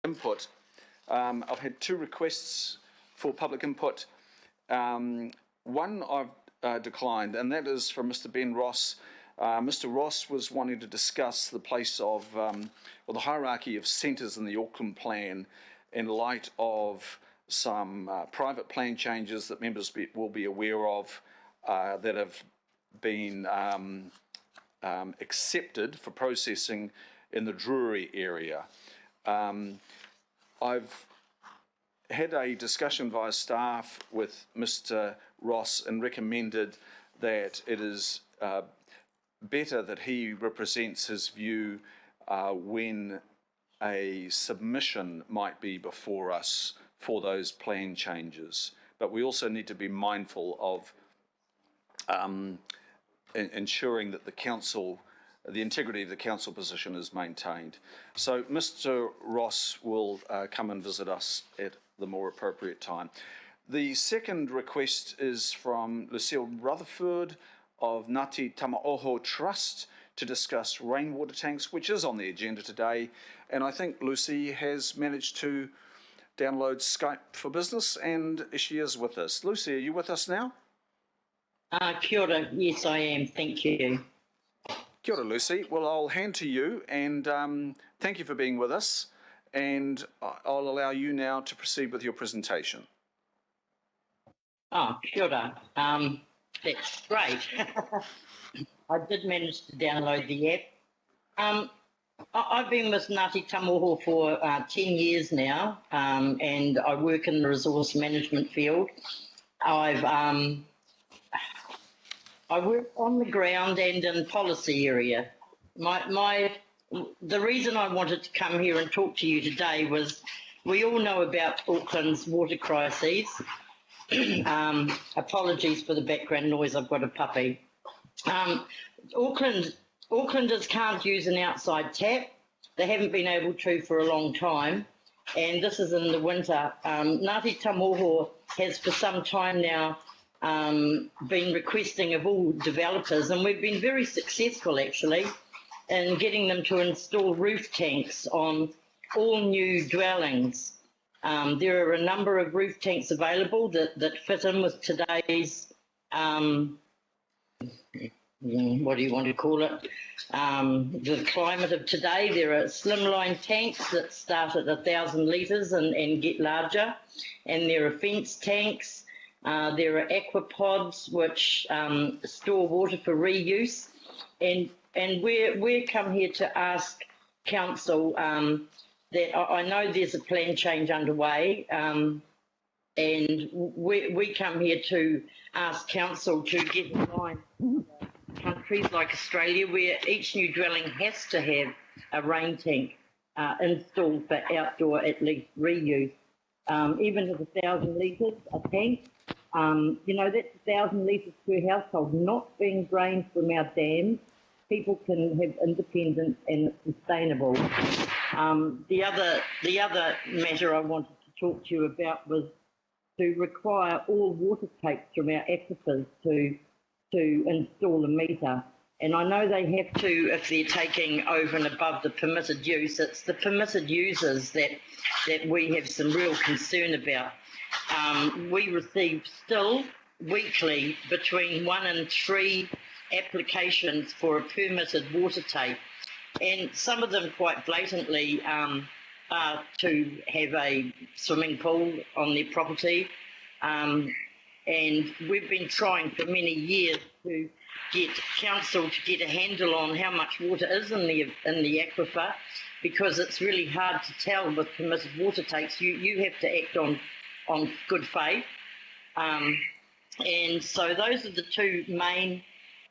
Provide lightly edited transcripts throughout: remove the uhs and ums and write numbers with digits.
input. I've had two requests for public input. One I've declined, and that is from Mr. Ben Ross. Mr. Ross was wanting to discuss the place of, or the hierarchy of centres in the Auckland plan in light of some private plan changes that members will be aware of that have been accepted for processing in the Drury area. I've had a discussion via staff with Mr. Ross and recommended that it is better that he represents his view when a submission might be before us for those plan changes. But we also need to be mindful of ensuring that the integrity of the council position is maintained. So Mr. Ross will come and visit us at the more appropriate time. The second request is from Lucille Rutherford of Ngāti Tamaoho Trust to discuss rainwater tanks, which is on the agenda today. And I think Lucy has managed to download Skype for Business, and she is with us. Lucy, are you with us now? Kia ora. Yes, I am. Thank you. Kia ora, Lucy. Well, I'll hand to you, and thank you for being with us. And I'll allow you now to proceed with your presentation. Oh, kia ora. That's great. I did manage to download the app. I've been with Ngāti Tamaoho for 10 years now, and I work in the resource management field. I work on the ground and in policy area. The reason I wanted to come here and talk to you today was we all know about Auckland's water crises. Apologies for the background noise, I've got a puppy. Aucklanders can't use an outside tap. They haven't been able to for a long time, and this is in the winter. Ngāti Tamaoho has for some time now been requesting of all developers, and we've been very successful actually in getting them to install roof tanks on all new dwellings. There are a number of roof tanks available that fit in with today's, what do you want to call it, the climate of today. There are slimline tanks that start at 1,000 litres and get larger, and there are fence tanks. There are aquapods which store water for reuse, and we're come here to ask council that I know there's a plan change underway, and we come here to ask council to get in line with countries like Australia, where each new dwelling has to have a rain tank installed for outdoor at least reuse. Even at 1,000 litres a tank, you know, that's 1,000 litres per household not being drained from our dams. People can have independence and it's sustainable. The other matter I wanted to talk to you about was to require all water takes from our aquifers to install a meter. And I know they have to if they're taking over and above the permitted use. It's the permitted users that we have some real concern about. We receive still weekly between 1 and 3 applications for a permitted water take, and some of them quite blatantly are to have a swimming pool on their property, and we've been trying for many years to get council to get a handle on how much water is in the aquifer, because it's really hard to tell with permitted water takes. You have to act on good faith, and so those are the two main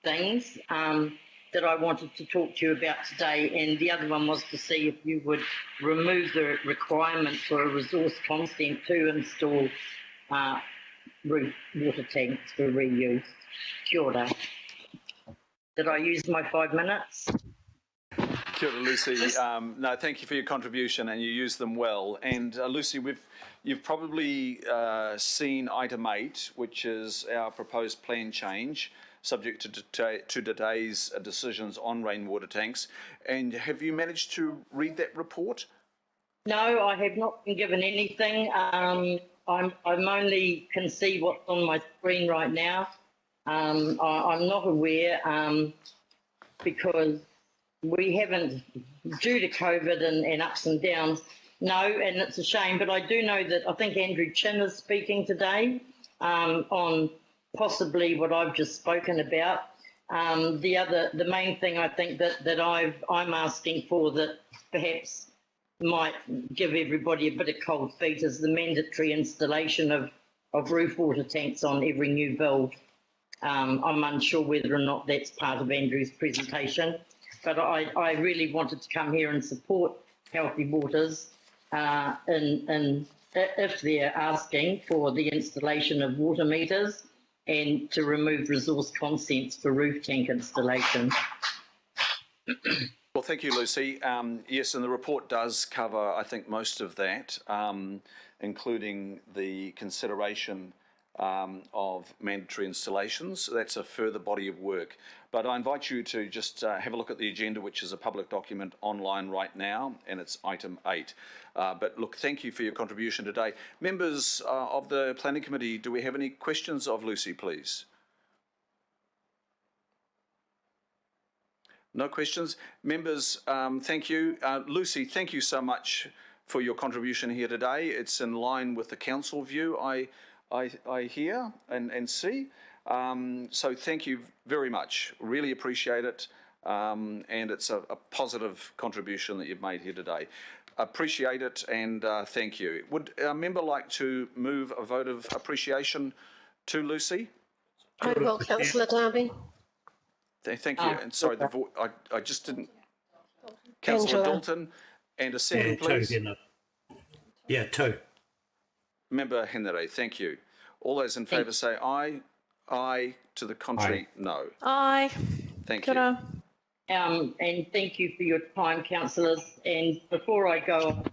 things that I wanted to talk to you about today, and the other one was to see if you would remove the requirement for a resource consent to install roof water tanks for reuse. Kia ora. Did I use my 5 minutes? Kia ora, Lucy. No, thank you for your contribution, and you used them well. And Lucy, you've probably seen item 8, which is our proposed plan change, subject to today's decisions on rainwater tanks. And have you managed to read that report? No, I have not been given anything. I'm only can see what's on my screen right now. I'm not aware because we haven't, due to COVID and ups and downs. No, and it's a shame, but I do know that I think Andrew Chin is speaking today on possibly what I've just spoken about. The main thing I think that I'm asking for that perhaps might give everybody a bit of cold feet is the mandatory installation of roof water tanks on every new build. I'm unsure whether or not that's part of Andrew's presentation, but I really wanted to come here and support Healthy Waters if they're asking for the installation of water meters and to remove resource consents for roof tank installation. Well, thank you, Lucy. Yes, and the report does cover, I think, most of that, including the consideration of mandatory installations. That's a further body of work. But I invite you to just have a look at the agenda, which is a public document online right now, and it's item 8. But look, thank you for your contribution today. Members of the Planning Committee, do we have any questions of Lucy, please? No questions? Members, thank you. Lucy, thank you so much for your contribution here today. It's in line with the council view, I hear and see. So thank you very much. Really appreciate it. And it's a positive contribution that you've made here today. Appreciate it and thank you. Would a member like to move a vote of appreciation to Lucy? I will, Councillor Darby. Thank you. And sorry, I just didn't. Councillor Angela. Dalton, and a second, please. Yeah, 2. Member Henry, thank you. All those in favour say aye. Aye. To the contrary, no. Aye. Thank Kia you. ora. And thank you for your time, councillors. And before I go,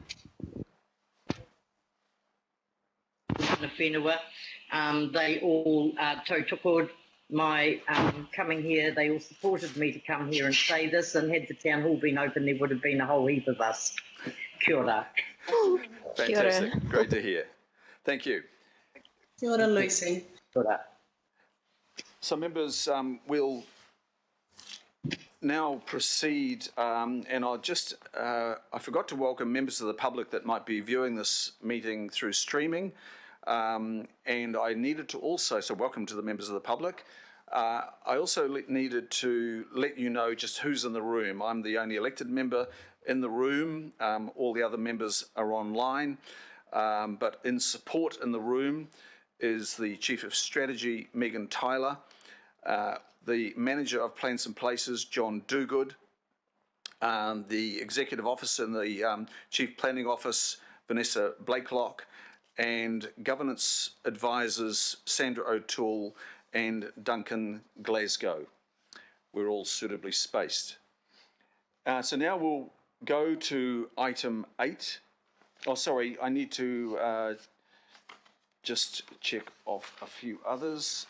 whenua, they all tautoko'd my coming here. They all supported me to come here and say this, and had the town hall been open, there would have been a whole heap of us. Kia ora. Kia ora. Fantastic. Great to hear. Thank you. Kia ora, Lucy. Kia ora. So members, we'll now proceed, and I'll just, I forgot to welcome members of the public that might be viewing this meeting through streaming, and I needed to also, so welcome to the members of the public. I also needed to let you know just who's in the room. I'm the only elected member in the room. All the other members are online, but in support in the room is the Chief of Strategy, Megan Tyler, the Manager of Plans and Places, John Dogood, the Executive Officer in the Chief Planning Office, Vanessa Blakelock, and Governance Advisors, Sandra O'Toole and Duncan Glasgow. We're all suitably spaced. So now we'll go to item 8. Oh, sorry, I need to just check off a few others.